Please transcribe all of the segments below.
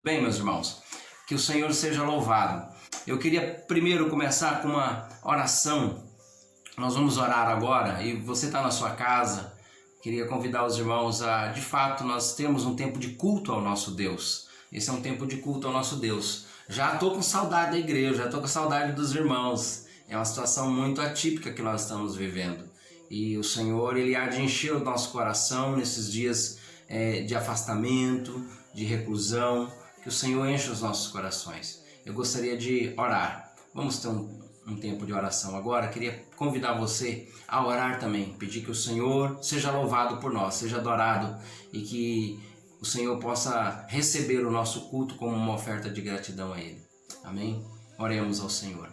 Bem, meus irmãos, que o Senhor seja louvado. Eu queria primeiro começar com uma oração. Nós vamos orar agora e você está na sua casa. Queria convidar os irmãos de fato, nós temos um tempo de culto ao nosso Deus. Esse é um tempo de culto ao nosso Deus. Já estou com saudade da igreja, já estou com saudade dos irmãos. É uma situação muito atípica que nós estamos vivendo. E o Senhor, Ele há de encher o nosso coração nesses dias de afastamento, de reclusão. Que o Senhor enche os nossos corações. Eu gostaria de orar. Vamos ter um tempo de oração agora. Queria convidar você a orar também. Pedir que o Senhor seja louvado por nós, seja adorado e que o Senhor possa receber o nosso culto como uma oferta de gratidão a Ele. Amém? Oremos ao Senhor.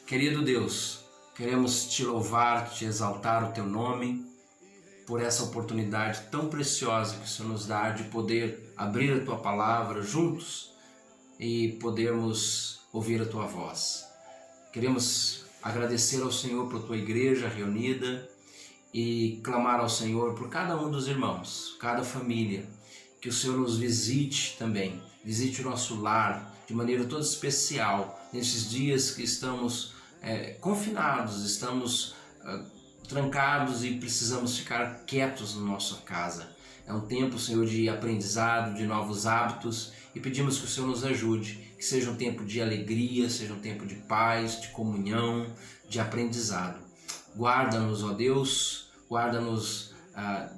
Querido Deus, queremos te louvar, te exaltar o teu nome por essa oportunidade tão preciosa que o Senhor nos dá de poder abrir a Tua Palavra juntos e podermos ouvir a Tua voz. Queremos agradecer ao Senhor por Tua igreja reunida e clamar ao Senhor por cada um dos irmãos, cada família, que o Senhor nos visite também, visite o nosso lar de maneira toda especial, nesses dias que estamos confinados, estamos trancados e precisamos ficar quietos na nossa casa. É um tempo, Senhor, de aprendizado, de novos hábitos e pedimos que o Senhor nos ajude, que seja um tempo de alegria, seja um tempo de paz, de comunhão, de aprendizado. Guarda-nos, ó Deus, guarda-nos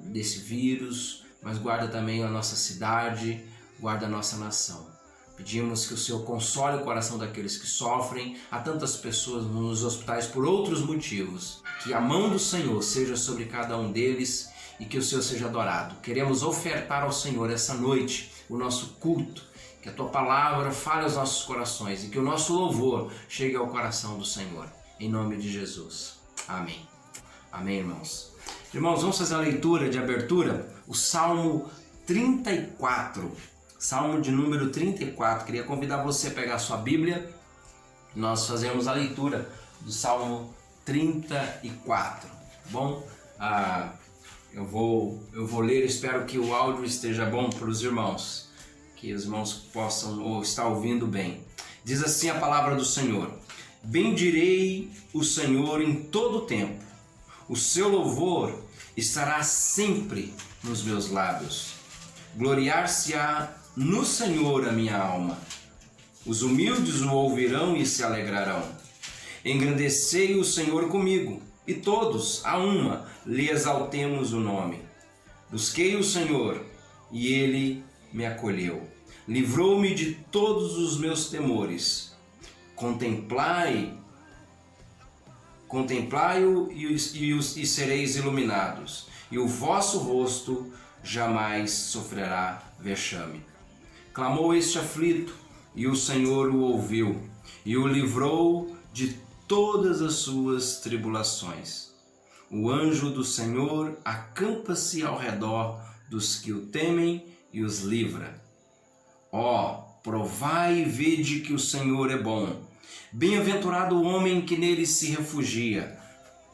desse vírus, mas guarda também a nossa cidade, guarda a nossa nação. Pedimos que o Senhor console o coração daqueles que sofrem, há tantas pessoas nos hospitais por outros motivos. Que a mão do Senhor seja sobre cada um deles e que o Senhor seja adorado. Queremos ofertar ao Senhor essa noite o nosso culto, que a Tua Palavra fale aos nossos corações e que o nosso louvor chegue ao coração do Senhor. Em nome de Jesus. Amém. Amém, irmãos. Irmãos, vamos fazer a leitura de abertura, o Salmo 34. Salmo de número 34. Queria convidar você a pegar a sua Bíblia. Nós fazemos a leitura do Salmo 34. Bom, eu vou ler, espero que o áudio esteja bom para os irmãos, que os irmãos possam estar ouvindo bem. Diz assim a palavra do Senhor: bendirei o Senhor em todo o tempo, o seu louvor estará sempre nos meus lábios. Gloriar-se-á no Senhor a minha alma. Os humildes o ouvirão e se alegrarão. Engrandecei o Senhor comigo, e todos, a uma, lhe exaltemos o nome. Busquei o Senhor, e Ele me acolheu. Livrou-me de todos os meus temores. Contemplai-o e sereis iluminados, e o vosso rosto jamais sofrerá vexame. Clamou este aflito, e o Senhor o ouviu, e o livrou de todas as suas tribulações. O anjo do Senhor acampa-se ao redor dos que o temem e os livra. Ó, provai e vede que o Senhor é bom. Bem-aventurado o homem que nele se refugia.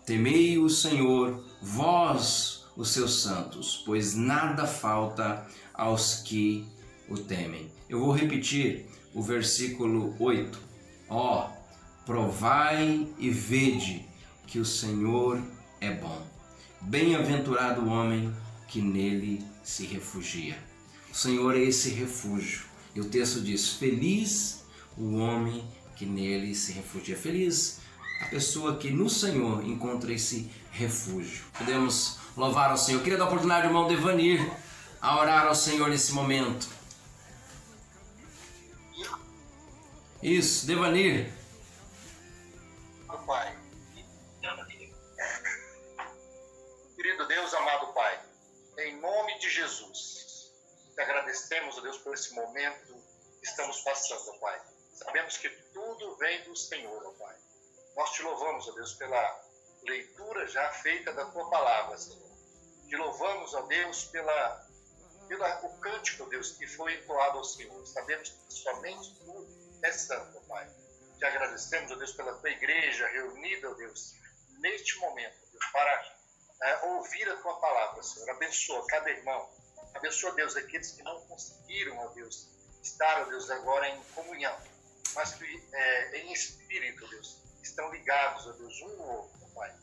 Temei o Senhor, vós, os seus santos, pois nada falta aos que o temem. Eu vou repetir o versículo 8. Ó, provai e vede que o Senhor é bom. Bem-aventurado o homem que nele se refugia. O Senhor é esse refúgio. E o texto diz: feliz o homem que nele se refugia. Feliz a pessoa que no Senhor encontra esse refúgio. Podemos louvar ao Senhor. Eu queria dar a oportunidade ao irmão Devanir a orar ao Senhor nesse momento. Isso, Devanir. Pai. Querido Deus, amado Pai, em nome de Jesus, te agradecemos, ó Deus, por esse momento que estamos passando, ó Pai. Sabemos que tudo vem do Senhor, ó Pai. Nós te louvamos, ó Deus, pela leitura já feita da Tua Palavra, Senhor. Te louvamos, ó Deus, pelo cântico, ó Deus, que foi entoado ao Senhor. Sabemos que somente Tu é santo, ó Pai. Te agradecemos, ó Deus, pela Tua igreja reunida, ó Deus, neste momento, ó Deus, para ouvir a Tua Palavra, Senhor. Abençoa cada irmão. Abençoa, Deus, aqueles que não conseguiram, ó Deus, estar, ó Deus, agora em comunhão, mas que em espírito, ó Deus, estão ligados, ó Deus, um ao outro, ó Pai.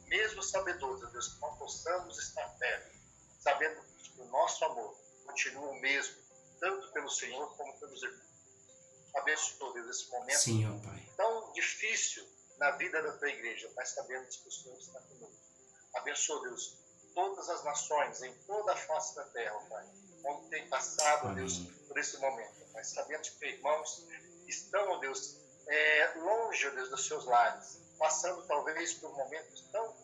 Mesmo sabedores, ó Deus, que não possamos estar perto, sabendo que o nosso amor continua o mesmo, tanto pelo Senhor como pelos irmãos. Abençoa, Deus, esse momento Sim, ó Pai. tão difícil na vida da tua igreja, mas sabemos que o Senhor está conosco. Abençoa, Deus, todas as nações, em toda a face da terra, ó Pai, onde tem passado, ó Deus, por esse momento, ó Pai. Sabemos que irmãos estão, ó Deus, longe, ó Deus, dos seus lares, passando talvez por momentos tão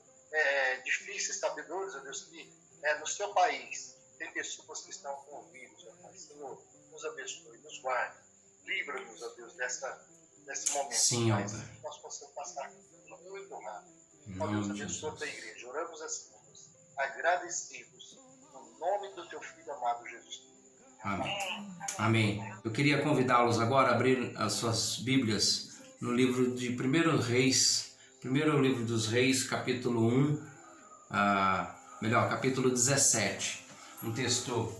difíceis, sabedores, ó Deus, que no seu país tem pessoas que estão com o vírus, ó Pai. Senhor, nos abençoe, nos guarde, livra-nos, ó Deus, desse momento. Sim, ó Pai, Pai. que nós possamos passar muito rápido. Em Ó Deus, nome de abençoa a tua Jesus. igreja. Oramos assim, Deus, agradecidos, no nome do teu Filho amado Jesus. Amém. Amém. Eu queria convidá-los agora a abrir as suas Bíblias no livro de 1 Reis, primeiro livro dos Reis, capítulo 1, capítulo 17. Um texto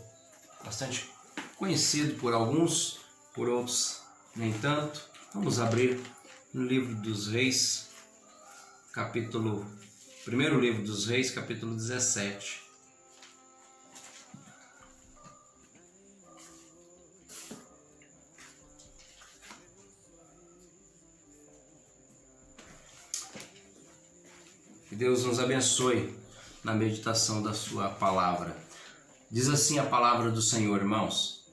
bastante conhecido por alguns, por outros nem tanto. Vamos abrir no livro dos Reis, primeiro livro dos Reis, capítulo 17. Que Deus nos abençoe na meditação da sua palavra. Diz assim a palavra do Senhor, irmãos.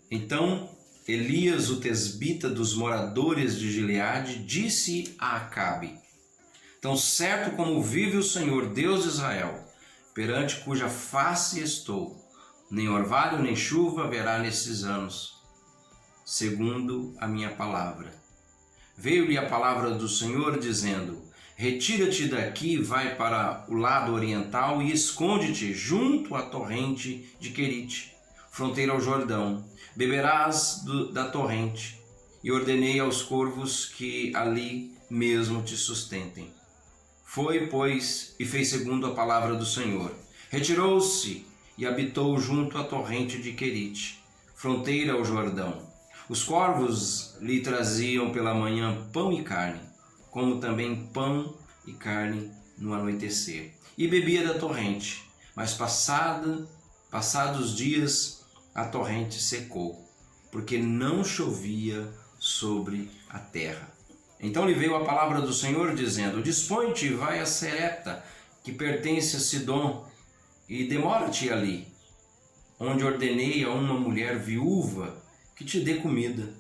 Então Elias, o tesbita dos moradores de Gileade, disse a Acabe: Tão certo como vive o Senhor, Deus de Israel, perante cuja face estou, nem orvalho nem chuva haverá nesses anos, segundo a minha palavra. Veio-lhe a palavra do Senhor, dizendo: Retira-te daqui, vai para o lado oriental e esconde-te junto à torrente de Querite, fronteira ao Jordão. Beberás da torrente. E ordenei aos corvos que ali mesmo te sustentem. Foi, pois, e fez segundo a palavra do Senhor. Retirou-se e habitou junto à torrente de Querite, fronteira ao Jordão. Os corvos lhe traziam pela manhã pão e carne, como também pão e carne no anoitecer. E bebia da torrente, mas passados dias a torrente secou, porque não chovia sobre a terra. Então lhe veio a palavra do Senhor, dizendo: Dispõe-te e vai a Serepta, que pertence a Sidom, e demora-te ali, onde ordenei a uma mulher viúva que te dê comida.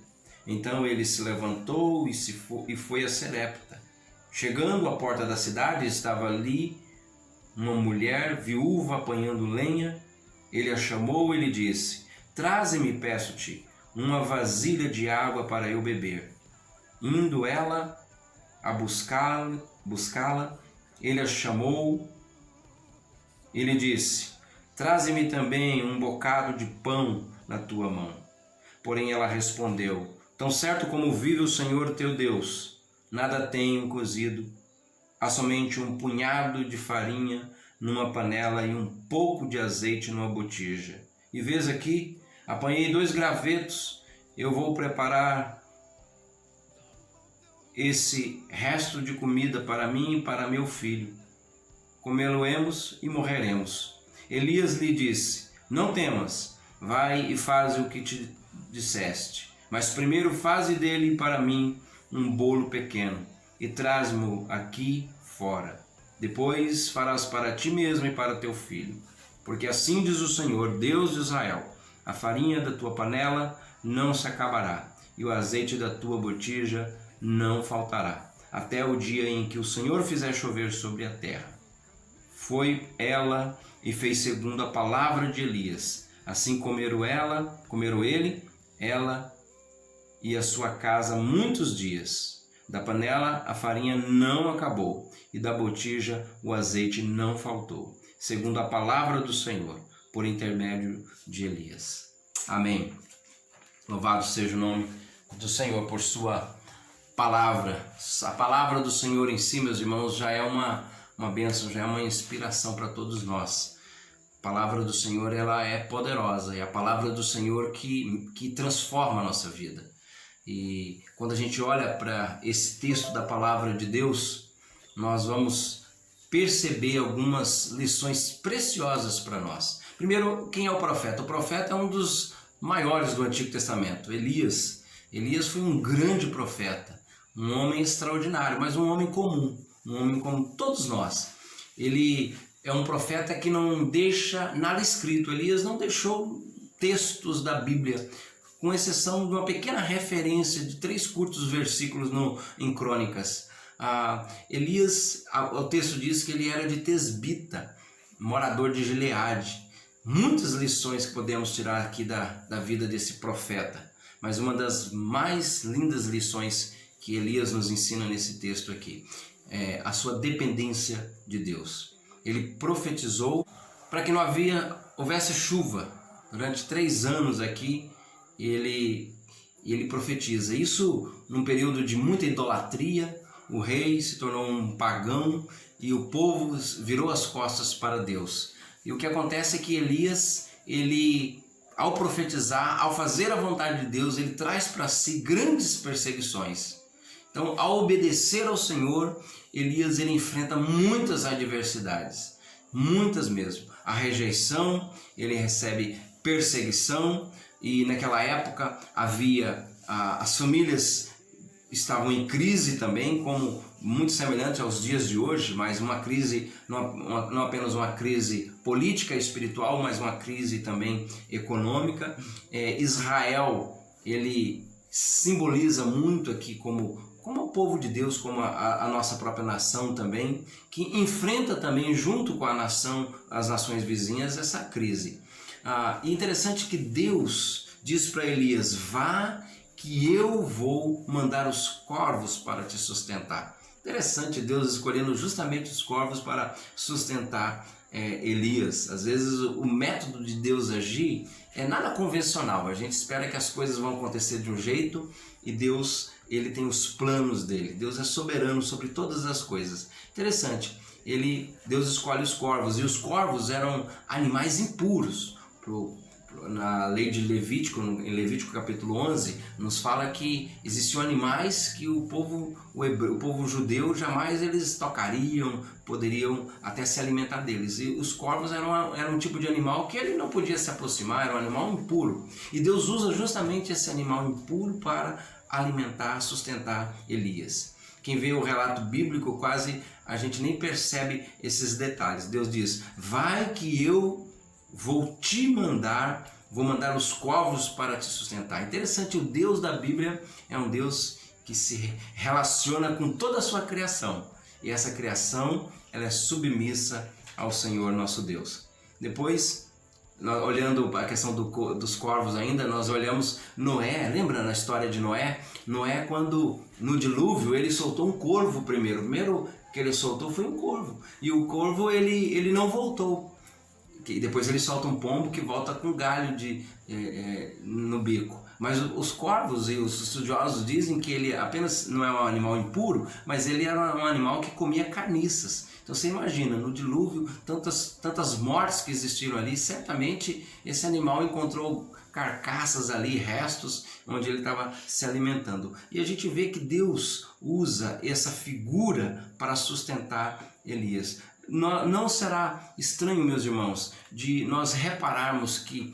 Então ele se levantou e foi a Serepta. Chegando à porta da cidade, estava ali uma mulher viúva apanhando lenha. Ele a chamou e lhe disse: Traze-me, peço-te, uma vasilha de água para eu beber. Indo ela a buscá-la, ele a chamou e lhe disse: Traze-me também um bocado de pão na tua mão. Porém ela respondeu: Tão certo como vive o Senhor teu Deus, nada tenho cozido, há somente um punhado de farinha numa panela e um pouco de azeite numa botija. E vês aqui, apanhei 2 gravetos, eu vou preparar esse resto de comida para mim e para meu filho. Comê-lo-emos e morreremos. Elias lhe disse: Não temas, vai e faze o que te disseste. Mas primeiro faze dele para mim um bolo pequeno e traz-mo aqui fora. Depois farás para ti mesmo e para teu filho. Porque assim diz o Senhor, Deus de Israel: a farinha da tua panela não se acabará, e o azeite da tua botija não faltará, até o dia em que o Senhor fizer chover sobre a terra. Foi ela e fez segundo a palavra de Elias. Assim comeram ele, ela e a sua casa muitos dias. Da panela a farinha não acabou, e da botija o azeite não faltou, segundo a palavra do Senhor, por intermédio de Elias. Amém. Louvado seja o nome do Senhor por sua palavra. A palavra do Senhor em si, meus irmãos, já é uma bênção, já é uma inspiração para todos nós. A palavra do Senhor, ela é poderosa, é a palavra do Senhor que transforma a nossa vida. E quando a gente olha para esse texto da palavra de Deus, nós vamos perceber algumas lições preciosas para nós. Primeiro, quem é o profeta? O profeta é um dos maiores do Antigo Testamento, Elias. Elias foi um grande profeta, um homem extraordinário, mas um homem como todos nós. Ele é um profeta que não deixa nada escrito. Elias não deixou textos da Bíblia, com exceção de uma pequena referência de 3 curtos versículos em Crônicas. Elias, o texto diz que ele era de Tesbita, morador de Gileade. Muitas lições que podemos tirar aqui da vida desse profeta, mas uma das mais lindas lições que Elias nos ensina nesse texto aqui é a sua dependência de Deus. Ele profetizou para que não houvesse chuva. Durante 3 anos aqui, ele profetiza. Isso num período de muita idolatria. O rei se tornou um pagão e o povo virou as costas para Deus. E o que acontece é que Elias, ao profetizar, ao fazer a vontade de Deus, ele traz para si grandes perseguições. Então, ao obedecer ao Senhor, Elias ele enfrenta muitas adversidades, muitas mesmo. A rejeição, ele recebe perseguição, e naquela época as famílias estavam em crise também, como muito semelhante aos dias de hoje, mas uma crise, não apenas uma crise política e espiritual, mas uma crise também econômica. Israel, ele simboliza muito aqui como o povo de Deus, como a nossa própria nação também, que enfrenta também junto com as nações vizinhas, essa crise. E interessante que Deus diz para Elias: vá que eu vou mandar os corvos para te sustentar. Interessante Deus escolhendo justamente os corvos para sustentar Elias. Às vezes o método de Deus agir é nada convencional. A gente espera que as coisas vão acontecer de um jeito e Deus, ele tem os planos dele. Deus é soberano sobre todas as coisas. Interessante, Deus escolhe os corvos, e os corvos eram animais impuros. Na lei de Levítico, em Levítico capítulo 11, nos fala que existiam animais que o povo judeu jamais eles tocariam, poderiam até se alimentar deles. E os corvos eram um tipo de animal que ele não podia se aproximar, era um animal impuro. E Deus usa justamente esse animal impuro para alimentar, sustentar Elias. Quem vê o relato bíblico, quase a gente nem percebe esses detalhes. Deus diz: vai que eu vou mandar os corvos para te sustentar. Interessante, o Deus da Bíblia é um Deus que se relaciona com toda a sua criação. E essa criação, ela é submissa ao Senhor nosso Deus. Depois, olhando a questão dos corvos ainda, nós olhamos Noé. Lembra na história de Noé? Noé, quando no dilúvio, ele soltou um corvo primeiro. O primeiro que ele soltou foi um corvo. E o corvo, ele não voltou. E depois ele solta um pombo que volta com galho no bico. Mas os corvos e os estudiosos dizem que ele apenas não é um animal impuro, mas ele era um animal que comia carniças. Então você imagina, no dilúvio, tantas mortes que existiram ali, certamente esse animal encontrou carcaças ali, restos, onde ele estava se alimentando. E a gente vê que Deus usa essa figura para sustentar Elias. Não será estranho, meus irmãos, de nós repararmos que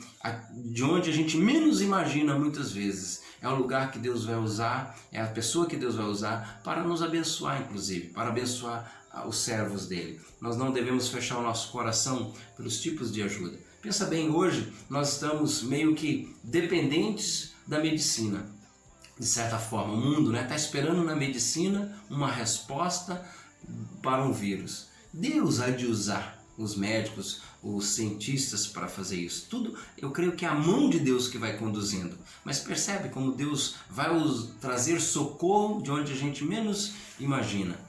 de onde a gente menos imagina muitas vezes é o lugar que Deus vai usar, é a pessoa que Deus vai usar para nos abençoar, inclusive, para abençoar os servos dele. Nós não devemos fechar o nosso coração pelos tipos de ajuda. Pensa bem, hoje nós estamos meio que dependentes da medicina, de certa forma. O mundo está esperando na medicina uma resposta para um vírus. Deus há de usar os médicos, os cientistas para fazer isso. Tudo, eu creio que é a mão de Deus que vai conduzindo. Mas percebe como Deus vai trazer socorro de onde a gente menos imagina.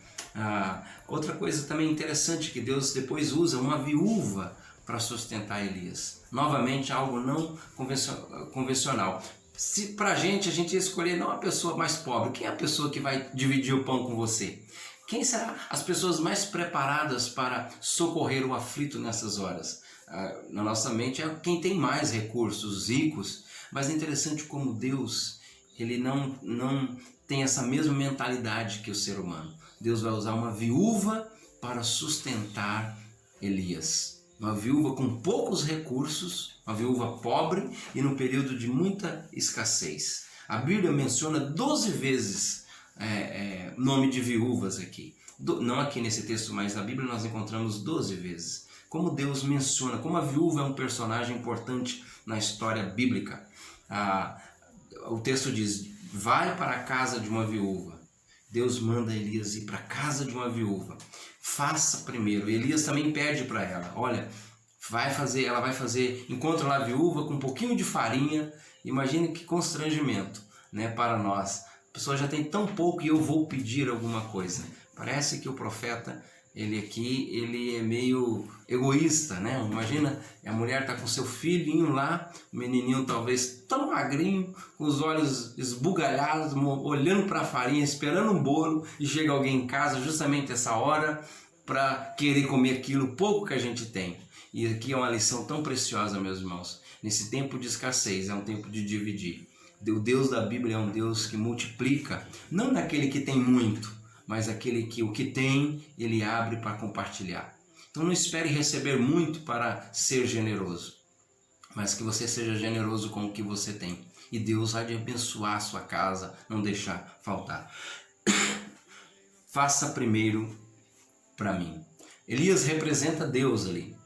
Outra coisa também interessante que Deus depois usa uma viúva para sustentar Elias. Novamente algo não convencional. Se para a gente ia escolher não a pessoa mais pobre, quem é a pessoa que vai dividir o pão com você? Quem serão as pessoas mais preparadas para socorrer o aflito nessas horas? na nossa mente é quem tem mais recursos, os ricos, mas é interessante como Deus, ele não tem essa mesma mentalidade que o ser humano. Deus vai usar uma viúva para sustentar Elias. Uma viúva com poucos recursos, uma viúva pobre e num período de muita escassez. A Bíblia menciona 12 vezes nome de viúvas aqui. Não aqui nesse texto, mas na Bíblia nós encontramos 12 vezes. Como Deus menciona, como a viúva é um personagem importante na história bíblica. O texto diz, vai para a casa de uma viúva. Deus manda Elias ir para a casa de uma viúva. Faça primeiro. Elias também pede para ela, olha, ela vai fazer, encontra lá a viúva com um pouquinho de farinha. Imagine que constrangimento, né, para nós. A pessoa já tem tão pouco e eu vou pedir alguma coisa. Parece que o profeta, ele é meio egoísta, né? Imagina, a mulher está com seu filhinho lá, o menininho talvez tão magrinho, com os olhos esbugalhados, olhando para a farinha, esperando um bolo, e chega alguém em casa justamente essa hora para querer comer aquilo pouco que a gente tem. E aqui é uma lição tão preciosa, meus irmãos. Nesse tempo de escassez, é um tempo de dividir. O Deus da Bíblia é um Deus que multiplica, não naquele que tem muito, mas aquele que o que tem, ele abre para compartilhar. Então não espere receber muito para ser generoso, mas que você seja generoso com o que você tem. E Deus há de abençoar a sua casa, não deixar faltar. Faça primeiro para mim. Elias representa Deus ali.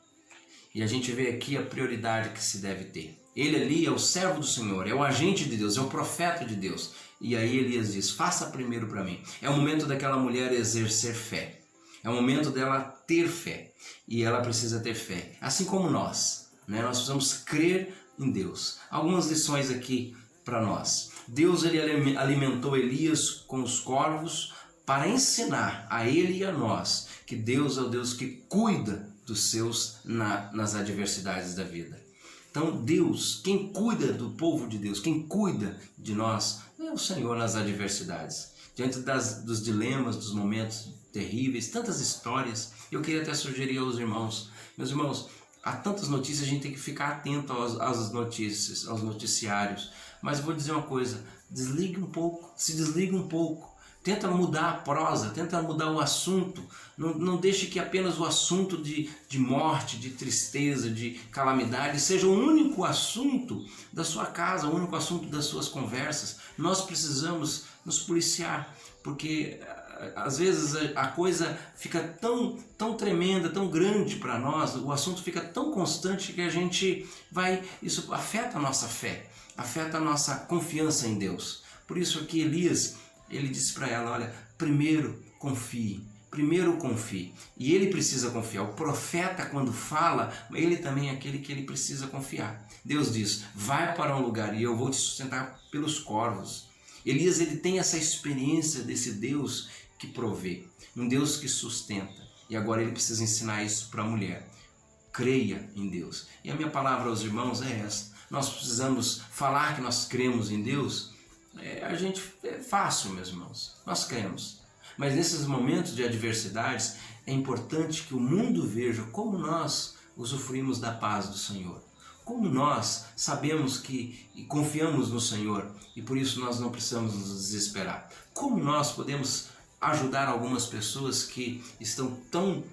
E a gente vê aqui a prioridade que se deve ter. Ele ali é o servo do Senhor, é o agente de Deus, é o profeta de Deus. E aí Elias diz, faça primeiro para mim. É o momento daquela mulher exercer fé. É o momento dela ter fé. E ela precisa ter fé. Assim como nós, né? Nós precisamos crer em Deus. Algumas lições aqui para nós. Deus ele alimentou Elias com os corvos para ensinar a ele e a nós que Deus é o Deus que cuida dos seus nas adversidades da vida. Então Deus, quem cuida do povo de Deus, quem cuida de nós, é o Senhor nas adversidades. Diante dos dilemas, dos momentos terríveis, tantas histórias, eu queria até sugerir aos irmãos, meus irmãos, há tantas notícias, a gente tem que ficar atento às notícias, aos noticiários. Mas eu vou dizer uma coisa, desligue um pouco, se desligue um pouco. Tenta mudar a prosa, tenta mudar o assunto. Não deixe que apenas o assunto de morte, de tristeza, de calamidade seja o único assunto da sua casa, o único assunto das suas conversas. Nós precisamos nos policiar, porque às vezes a coisa fica tão tremenda, tão grande para nós, o assunto fica tão constante que isso afeta a nossa fé, afeta a nossa confiança em Deus. Por isso aqui Elias, ele disse para ela, olha, primeiro confie. E ele precisa confiar. O profeta, quando fala, ele também é aquele que ele precisa confiar. Deus diz, vai para um lugar e eu vou te sustentar pelos corvos. Elias, ele tem essa experiência desse Deus que provê, um Deus que sustenta. E agora ele precisa ensinar isso para a mulher. Creia em Deus. E a minha palavra aos irmãos é essa. Nós precisamos falar que nós cremos em Deus. É fácil, meus irmãos, nós cremos, mas nesses momentos de adversidades é importante que o mundo veja como nós usufruímos da paz do Senhor, como nós sabemos e confiamos no Senhor e por isso nós não precisamos nos desesperar, como nós podemos ajudar algumas pessoas que estão tão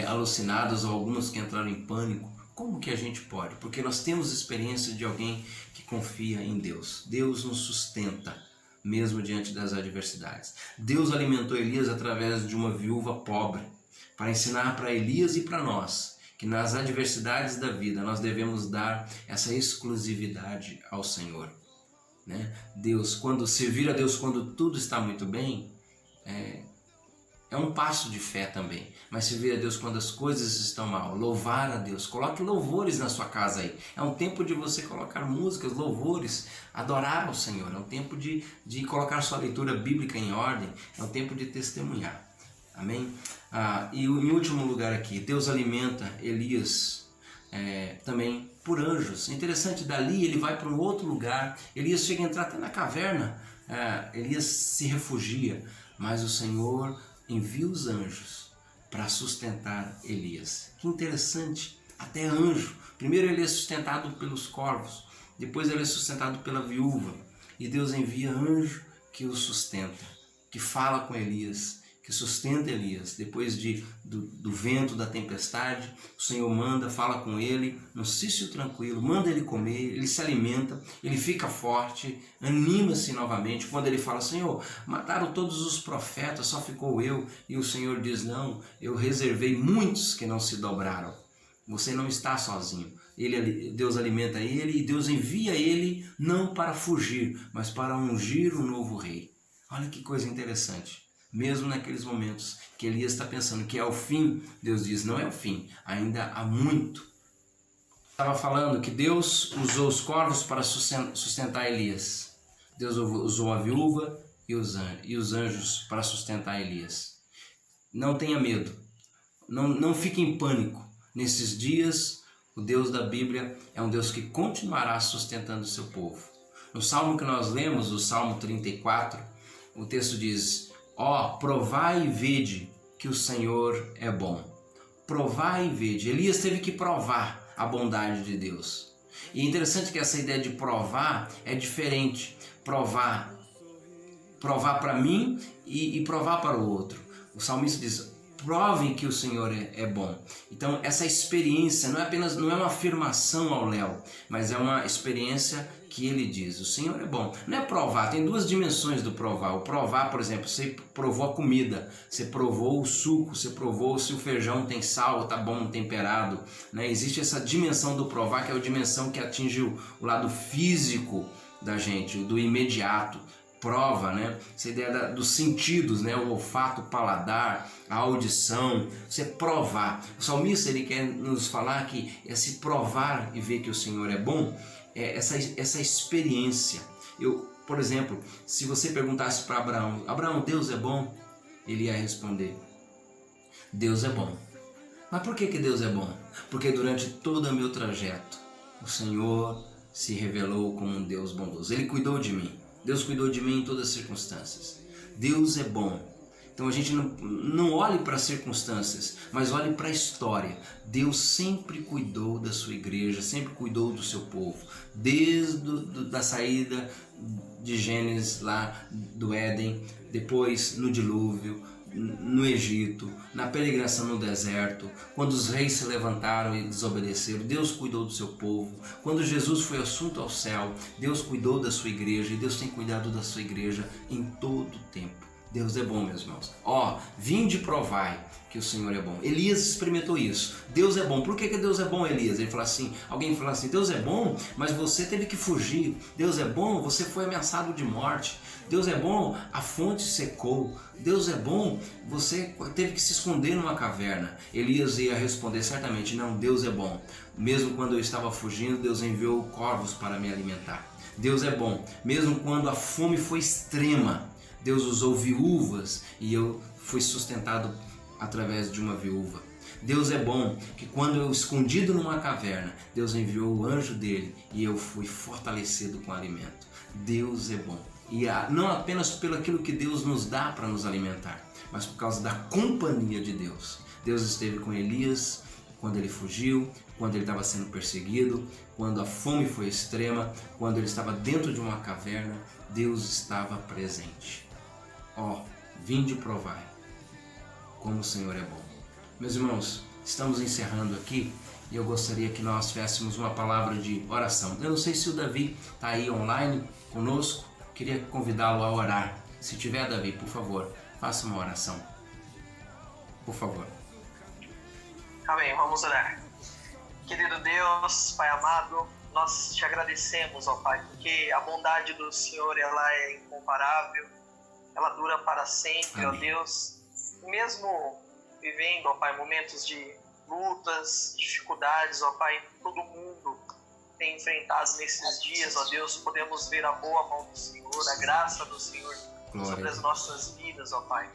alucinadas ou algumas que entraram em pânico. Como que a gente pode? Porque nós temos experiência de alguém que confia em Deus. Deus nos sustenta, mesmo diante das adversidades. Deus alimentou Elias através de uma viúva pobre, para ensinar para Elias e para nós, que nas adversidades da vida nós devemos dar essa exclusividade ao Senhor. Né? Servir a Deus quando tudo está muito bem, é um passo de fé também, mas servir a Deus quando as coisas estão mal, louvar a Deus, coloque louvores na sua casa aí, é um tempo de você colocar músicas, louvores, adorar ao Senhor, é um tempo de colocar sua leitura bíblica em ordem, é um tempo de testemunhar, amém? E em último lugar aqui, Deus alimenta Elias também por anjos, interessante, dali ele vai para um outro lugar, Elias chega a entrar até na caverna, Elias se refugia, mas o Senhor envia os anjos para sustentar Elias. Que interessante até anjo. Primeiro ele é sustentado pelos corvos, depois ele é sustentado pela viúva. E Deus envia anjo que o sustenta, que fala com Elias, que sustenta Elias. Depois do vento, da tempestade, o Senhor manda, fala com ele, num cício tranquilo, manda ele comer, ele se alimenta, ele fica forte, anima-se novamente. Quando ele fala, Senhor, mataram todos os profetas, só ficou eu. E o Senhor diz, não, eu reservei muitos que não se dobraram. Você não está sozinho. Deus alimenta ele e Deus envia ele não para fugir, mas para ungir um novo rei. Olha que coisa interessante. Mesmo naqueles momentos que Elias está pensando que é o fim, Deus diz, não é o fim, ainda há muito. Estava falando que Deus usou os corvos para sustentar Elias. Deus usou a viúva e os anjos para sustentar Elias. Não tenha medo, não fique em pânico. Nesses dias, o Deus da Bíblia é um Deus que continuará sustentando o seu povo. No salmo que nós lemos, o Salmo 34, o texto diz, provai e vede que o Senhor é bom. Provai e vede. Elias teve que provar a bondade de Deus. E é interessante que essa ideia de provar é diferente. Provar para mim e provar para o outro. O salmista diz, provem que o Senhor é bom. Então essa experiência não é uma afirmação ao Léo, mas é uma experiência que ele diz, o Senhor é bom. Não é provar, tem duas dimensões do provar. O provar, por exemplo, você provou a comida, você provou o suco, você provou se o feijão tem sal, está bom temperado, né? Existe essa dimensão do provar, que é a dimensão que atinge o lado físico da gente, do imediato. Prova, né? Essa ideia dos sentidos, né? O olfato, o paladar, a audição, você provar. O salmista, ele quer nos falar que esse provar e ver que o Senhor é bom, é essa experiência. Por exemplo, se você perguntasse para Abraão, Deus é bom? Ele ia responder, Deus é bom. Mas por que Deus é bom? Porque durante todo o meu trajeto, o Senhor se revelou como um Deus bondoso. Ele cuidou de mim. Deus cuidou de mim em todas as circunstâncias. Deus é bom. Então a gente não olhe para as circunstâncias, mas olhe para a história. Deus sempre cuidou da sua igreja, sempre cuidou do seu povo. Desde da saída de Gênesis lá do Éden, depois no dilúvio, no Egito, na peregrinação no deserto, quando os reis se levantaram e desobedeceram, Deus cuidou do seu povo. Quando Jesus foi assunto ao céu, Deus cuidou da sua igreja e Deus tem cuidado da sua igreja em todo o tempo. Deus é bom, meus irmãos. Vinde e provai que o Senhor é bom. Elias experimentou isso. Deus é bom. Por que Deus é bom, Elias? Alguém fala assim, Deus é bom, mas você teve que fugir. Deus é bom, você foi ameaçado de morte. Deus é bom, a fonte secou. Deus é bom, você teve que se esconder numa caverna. Elias ia responder certamente, não, Deus é bom. Mesmo quando eu estava fugindo, Deus enviou corvos para me alimentar. Deus é bom, mesmo quando a fome foi extrema, Deus usou viúvas e eu fui sustentado através de uma viúva. Deus é bom, que quando eu escondido numa caverna, Deus enviou o anjo dele e eu fui fortalecido com alimento. Deus é bom. E não apenas pelo aquilo que Deus nos dá para nos alimentar, mas por causa da companhia de Deus. Deus esteve com Elias quando ele fugiu, quando ele estava sendo perseguido, quando a fome foi extrema, quando ele estava dentro de uma caverna, Deus estava presente. Vinde e provai como o Senhor é bom. Meus irmãos, estamos encerrando aqui e eu gostaria que nós fizéssemos uma palavra de oração. Eu não sei se o Davi está aí online conosco, queria convidá-lo a orar. Se tiver, Davi, por favor, faça uma oração. Por favor. Amém, vamos orar. Querido Deus, Pai amado, nós te agradecemos, ó Pai, porque a bondade do Senhor, ela é incomparável, ela dura para sempre, ó Deus. Mesmo vivendo, ó Pai, momentos de lutas, dificuldades, ó Pai, todo mundo tem enfrentado nesses dias, ó Deus, podemos ver a boa mão do Senhor, a graça do Senhor sobre as nossas vidas, ó Pai.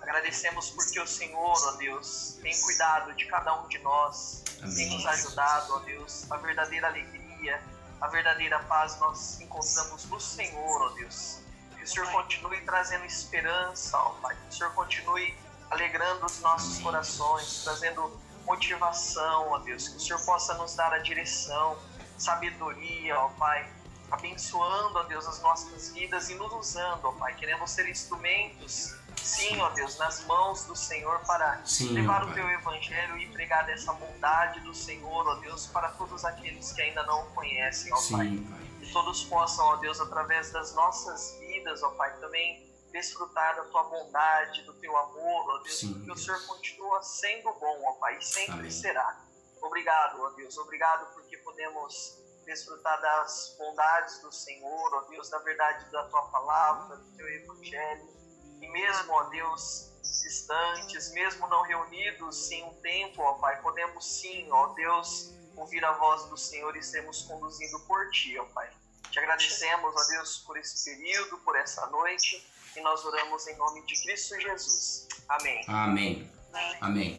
Agradecemos porque o Senhor, ó Deus, tem cuidado de cada um de nós, tem nos ajudado, ó Deus. A verdadeira alegria, a verdadeira paz nós encontramos no Senhor, ó Deus. Que o Senhor continue trazendo esperança, ó Pai. Que o Senhor continue alegrando os nossos corações, trazendo motivação, ó Deus, que o Senhor possa nos dar a direção, sabedoria, ó Pai, abençoando, ó Deus, as nossas vidas e nos usando, ó Pai, queremos ser instrumentos, sim, ó Deus, nas mãos do Senhor para levar o Teu Evangelho e pregar dessa bondade do Senhor, ó Deus, para todos aqueles que ainda não o conhecem, ó Pai. Que todos possam, ó Deus, através das nossas vidas, ó Pai, também desfrutar da Tua bondade, do Teu amor, ó Deus, porque o Senhor continua sendo bom, ó Pai, e sempre será. Obrigado, ó Deus, obrigado porque podemos desfrutar das bondades do Senhor, ó Deus, da verdade da Tua palavra, do Teu Evangelho. E mesmo, ó Deus, distantes, mesmo não reunidos em um tempo, ó Pai, podemos sim, ó Deus, ouvir a voz do Senhor e sermos conduzidos por Ti, ó Pai. Te agradecemos, ó Deus, por esse período, por essa noite, e nós oramos em nome de Cristo Jesus. Amém. Amém. Amém.